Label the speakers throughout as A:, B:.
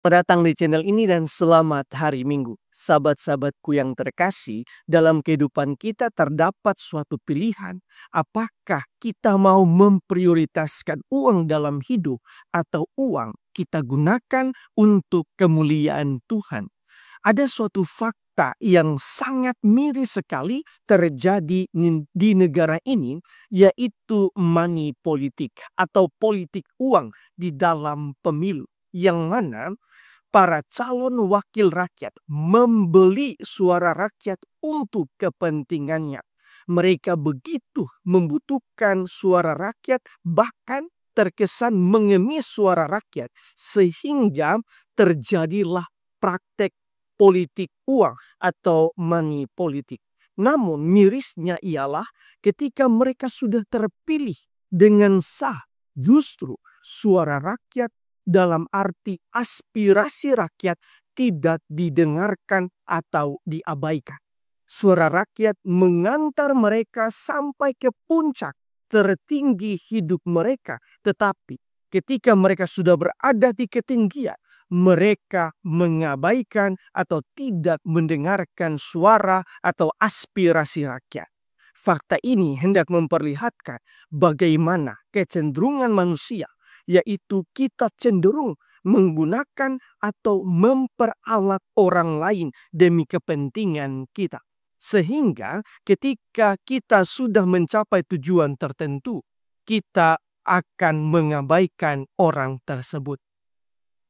A: Datang di channel ini dan selamat hari Minggu. Sahabat-sahabatku yang terkasih, dalam kehidupan kita terdapat suatu pilihan. Apakah kita mau memprioritaskan uang dalam hidup atau uang kita gunakan untuk kemuliaan Tuhan? Ada suatu fakta yang sangat miris sekali terjadi di negara ini, yaitu money politik atau politik uang di dalam pemilu. Yang mana para calon wakil rakyat membeli suara rakyat untuk kepentingannya. Mereka begitu membutuhkan suara rakyat, bahkan terkesan mengemis suara rakyat, sehingga terjadilah praktek politik uang atau money politik. Namun mirisnya ialah ketika mereka sudah terpilih dengan sah, justru suara rakyat dalam arti aspirasi rakyat tidak didengarkan atau diabaikan. Suara rakyat mengantar mereka sampai ke puncak tertinggi hidup mereka. Tetapi ketika mereka sudah berada di ketinggian, mereka mengabaikan atau tidak mendengarkan suara atau aspirasi rakyat. Fakta ini hendak memperlihatkan bagaimana kecenderungan manusia, yaitu kita cenderung menggunakan atau memperalat orang lain demi kepentingan kita. Sehingga ketika kita sudah mencapai tujuan tertentu, kita akan mengabaikan orang tersebut.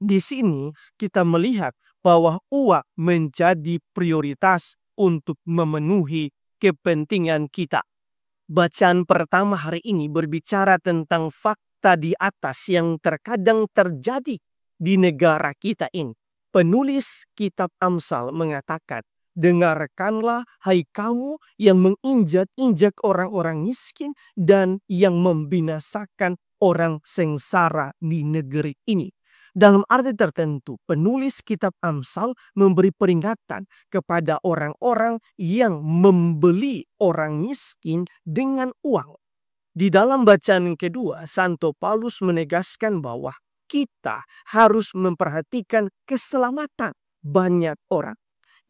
A: Di sini kita melihat bahwa uang menjadi prioritas untuk memenuhi kepentingan kita. Bacaan pertama hari ini berbicara tentang fakta di atas yang terkadang terjadi di negara kita ini. Penulis kitab Amsal mengatakan, "Dengarkanlah hai kamu yang menginjak-injak orang-orang miskin dan yang membinasakan orang sengsara di negeri ini." Dalam arti tertentu, penulis kitab Amsal memberi peringatan kepada orang-orang yang membeli orang miskin dengan uang. Di dalam bacaan kedua, Santo Paulus menegaskan bahwa kita harus memperhatikan keselamatan banyak orang.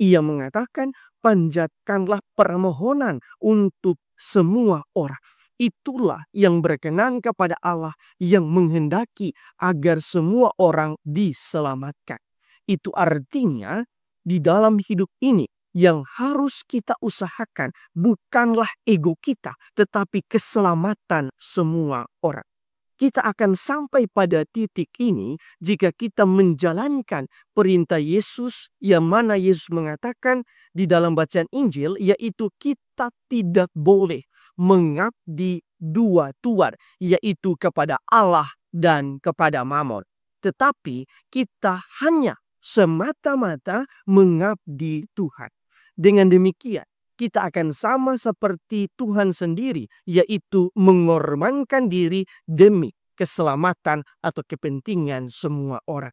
A: Ia mengatakan, panjatkanlah permohonan untuk semua orang. Itulah yang berkenan kepada Allah yang menghendaki agar semua orang diselamatkan. Itu artinya di dalam hidup ini yang harus kita usahakan bukanlah ego kita, tetapi keselamatan semua orang. Kita akan sampai pada titik ini jika kita menjalankan perintah Yesus yang mana Yesus mengatakan di dalam bacaan Injil, yaitu kita tidak boleh mengabdi dua tuan, yaitu kepada Allah dan kepada Mamon. Tetapi kita hanya semata-mata mengabdi Tuhan. Dengan demikian, kita akan sama seperti Tuhan sendiri, yaitu mengorbankan diri demi keselamatan atau kepentingan semua orang.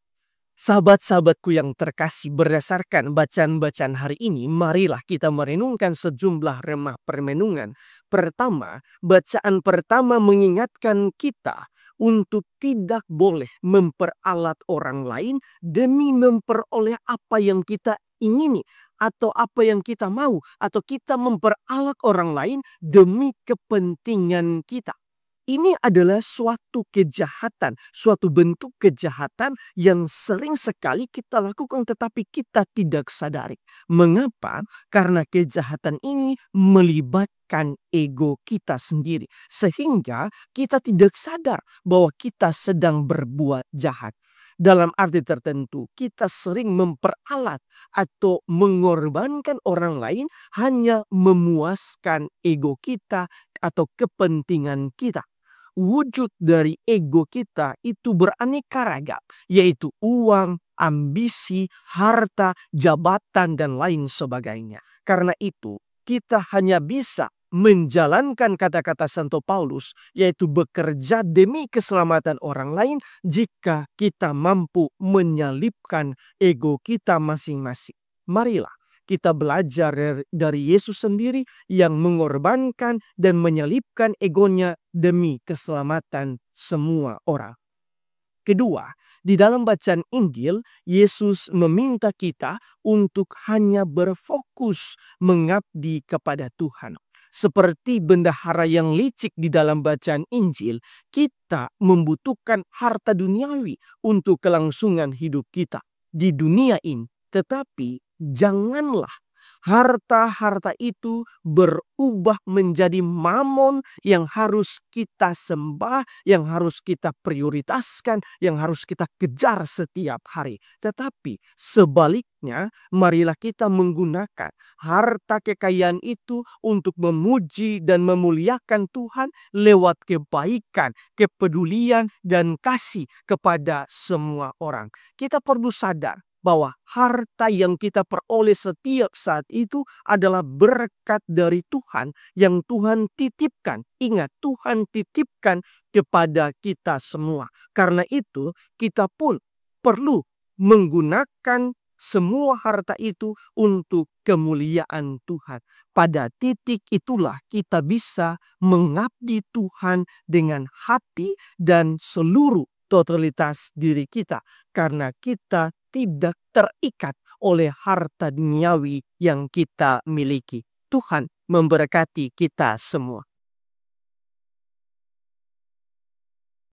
A: Sahabat-sahabatku yang terkasih, berdasarkan bacaan-bacaan hari ini, marilah kita merenungkan sejumlah remah permenungan. Pertama, bacaan pertama mengingatkan kita untuk tidak boleh memperalat orang lain demi memperoleh apa yang kita ingini atau apa yang kita mau, atau kita memperalat orang lain demi kepentingan kita. Ini adalah suatu kejahatan, suatu bentuk kejahatan yang sering sekali kita lakukan tetapi kita tidak sadari. Mengapa? Karena kejahatan ini melibatkan ego kita sendiri. Sehingga kita tidak sadar bahwa kita sedang berbuat jahat. Dalam arti tertentu, kita sering memperalat atau mengorbankan orang lain hanya memuaskan ego kita atau kepentingan kita. Wujud dari ego kita itu beraneka ragam, yaitu uang, ambisi, harta, jabatan, dan lain sebagainya. Karena itu, kita hanya bisa menjalankan kata-kata Santo Paulus, yaitu bekerja demi keselamatan orang lain jika kita mampu menyalipkan ego kita masing-masing. Marilah kita belajar dari Yesus sendiri yang mengorbankan dan menyalipkan egonya demi keselamatan semua orang. Kedua, Di dalam bacaan Injil, Yesus meminta kita untuk hanya berfokus mengabdi kepada Tuhan. Seperti bendahara yang licik di dalam bacaan Injil, kita membutuhkan harta duniawi untuk kelangsungan hidup kita di dunia ini. Tetapi janganlah harta-harta itu berubah menjadi mamon yang harus kita sembah, yang harus kita prioritaskan, yang harus kita kejar setiap hari. Tetapi sebaliknya, marilah kita menggunakan harta kekayaan itu untuk memuji dan memuliakan Tuhan lewat kebaikan, kepedulian, dan kasih kepada semua orang. Kita perlu sadar bahwa harta yang kita peroleh setiap saat itu adalah berkat dari Tuhan yang Tuhan titipkan. Ingat, Tuhan titipkan kepada kita semua. Karena itu, kita pun perlu menggunakan semua harta itu untuk kemuliaan Tuhan. Pada titik itulah kita bisa mengabdi Tuhan dengan hati dan seluruh totalitas diri kita. Karena kita tidak terikat oleh harta duniawi yang kita miliki. Tuhan memberkati kita semua.